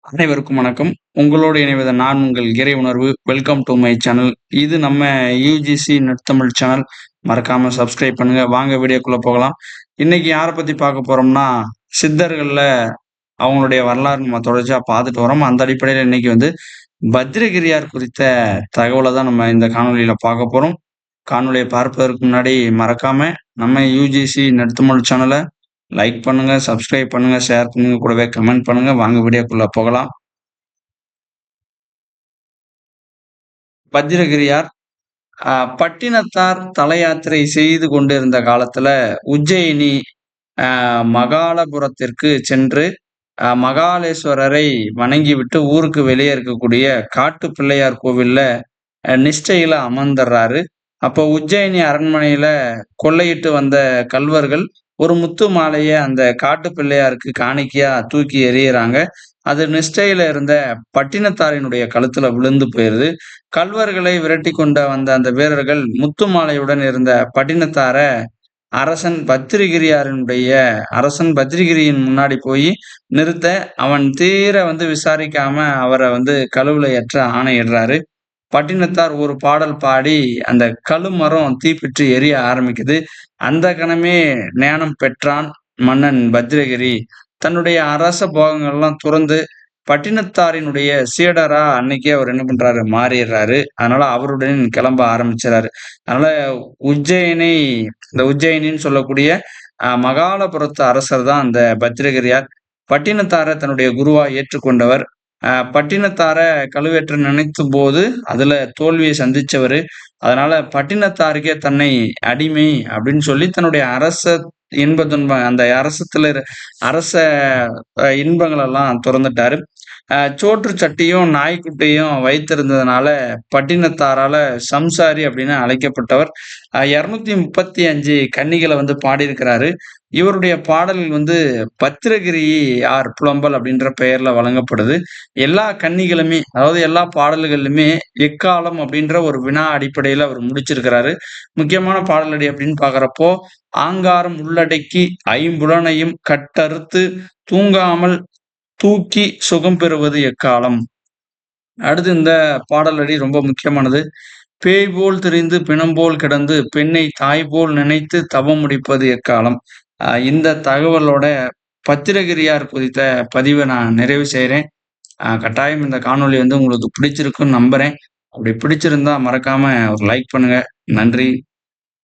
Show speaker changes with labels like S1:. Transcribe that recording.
S1: அனைவருக்கும் வணக்கம். உங்களோடு இணைவத நான் உங்கள் இறை உணர்வு. Welcome do my channel. இது நம்ம யுஜிசி நெட்தமிழ் சேனல். மறக்காம சப்ஸ்கிரைப் பண்ணுங்க. வாங்க வீடியோக்குள்ள போகலாம். இன்னைக்கு யார பத்தி பார்க்க போறோம்னா, சித்தர்கள்ல அவங்களுடைய வரலாறு நம்ம தொடர்ச்சியா பார்த்துட்டு வரோம். அந்த அடிப்படையில இன்னைக்கு பத்திரகிரியார் குறித்த தகவல தான் நம்ம இந்த காணொளியில பார்க்க போறோம். காணொளிய பார்ப்பதற்கு முன்னாடி மறக்காம நம்ம யுஜிசி நெட்தமிழ் சேனல லைக் பண்ணுங்க, சப்ஸ்கிரைப் பண்ணுங்க, ஷேர் பண்ணுங்க, கூடவே கமெண்ட் பண்ணுங்க. வாங்க வீடியோக்குள்ள போகலாம். பத்திரகிரியார் அ பட்டினத்தார் தல யாத்திரை செய்து கொண்டிருந்த காலத்துல உஜ்ஜயினி அ மகாலபுரத்திற்கு சென்று மகாலேஸ்வரரை வணங்கிவிட்டு ஊருக்கு வெளியே இருக்கக்கூடிய காட்டு பிள்ளையார் கோவில்ல நிஷ்டையில அமர்ந்தர்றாரு. அப்போ உஜ்ஜயினி அரண்மனையில கொள்ளையிட்டு வந்த கள்வர்கள் ஒரு முத்து மாலைய அந்த காட்டு பிள்ளையாருக்கு காணிக்கையா தூக்கி எறியறாங்க. அது நிஷ்டையில இருந்த பட்டினத்தாரினுடைய கழுத்துல விழுந்து போயிருது. கள்வர்களை விரட்டிக் கொண்ட வந்த அந்த வீரர்கள் முத்து மாலையுடன் இருந்த பட்டினத்தார அரசன் பத்திரகிரியின் முன்னாடி போயி நிறுத்த, அவன் தீர விசாரிக்காம அவர கழுவுல ஏற்ற ஆணையிடுறாரு. பட்டினத்தார் ஒரு பாடல் பாடி அந்த கழுமரம் தீப்பிட்டு எரிய ஆரம்பிக்குது. அந்த கணமே ஞானம் பெற்றான் மன்னன் பத்திரகிரி. தன்னுடைய அரச போகங்கள்லாம் துறந்து பட்டினத்தாரினுடைய சீடரா அன்னைக்கே அவர் என்ன பண்றாரு? மாறிர்றாரு. அதனால அவருடன் கிளம்ப ஆரம்பிச்சுறாரு. அதனால உஜ்ஜயினி இந்த உஜ்ஜயினின்னு சொல்லக்கூடிய மகாலபுரத்து அரசர் தான் அந்த பத்திரகிரியார். பட்டினத்தார தன்னுடைய குருவா ஏற்றுக்கொண்டவர். பட்டினத்தார கழுவேற்ற நினைத்தபோது அதுல தோல்வியை சந்திச்சவரு. அதனால பட்டினத்தாருக்கே தன்னை அடிமை அப்படின்னு சொல்லி தன்னுடைய அரச இன்ப துன்பம் அந்த அரச இன்பங்களெல்லாம் துறந்துட்டாரு. சோற்று சட்டியும், நாய்க்குட்டியும் வைத்திருந்ததுனால பட்டினத்தாரால சம்சாரி அப்படின்னு அழைக்கப்பட்டவர். 235 கன்னிகள பாடியிருக்கிறாரு. இவருடைய பாடல்கள் பத்திரகிரி ஆர் புலம்பல் அப்படின்ற பெயர்ல வழங்கப்படுது. எல்லா கன்னிகளுமே, அதாவது எல்லா பாடல்கள்லுமே எக்காலம் அப்படின்ற ஒரு வினா அடிப்படையில அவர் முடிச்சிருக்கிறாரு. முக்கியமான பாடலடி அப்படின்னு பார்க்கிறப்போ, ஆங்காரம் உள்ளடக்கி ஐம்புலனையும் கட்டறுத்து தூங்காமல் தூக்கி சுகம் பெறுவது எக்காலம். அடுத்து இந்த பாடலடி ரொம்ப முக்கியமானது. பேய் போல் திரிந்து பிணம் போல் கிடந்து பெண்ணை தாய் போல் நினைத்து தவம் முடிப்பது எக்காலம். இந்த தகவலோட பத்திரகிரியார் குறித்த பதிவை நான் நிறைவு செய்றேன். கட்டாயம் இந்த காணொளி உங்களுக்கு பிடிச்சிருக்குன்னு நம்புறேன். அப்படி பிடிச்சிருந்தா மறக்காம ஒரு லைக் பண்ணுங்க. நன்றி.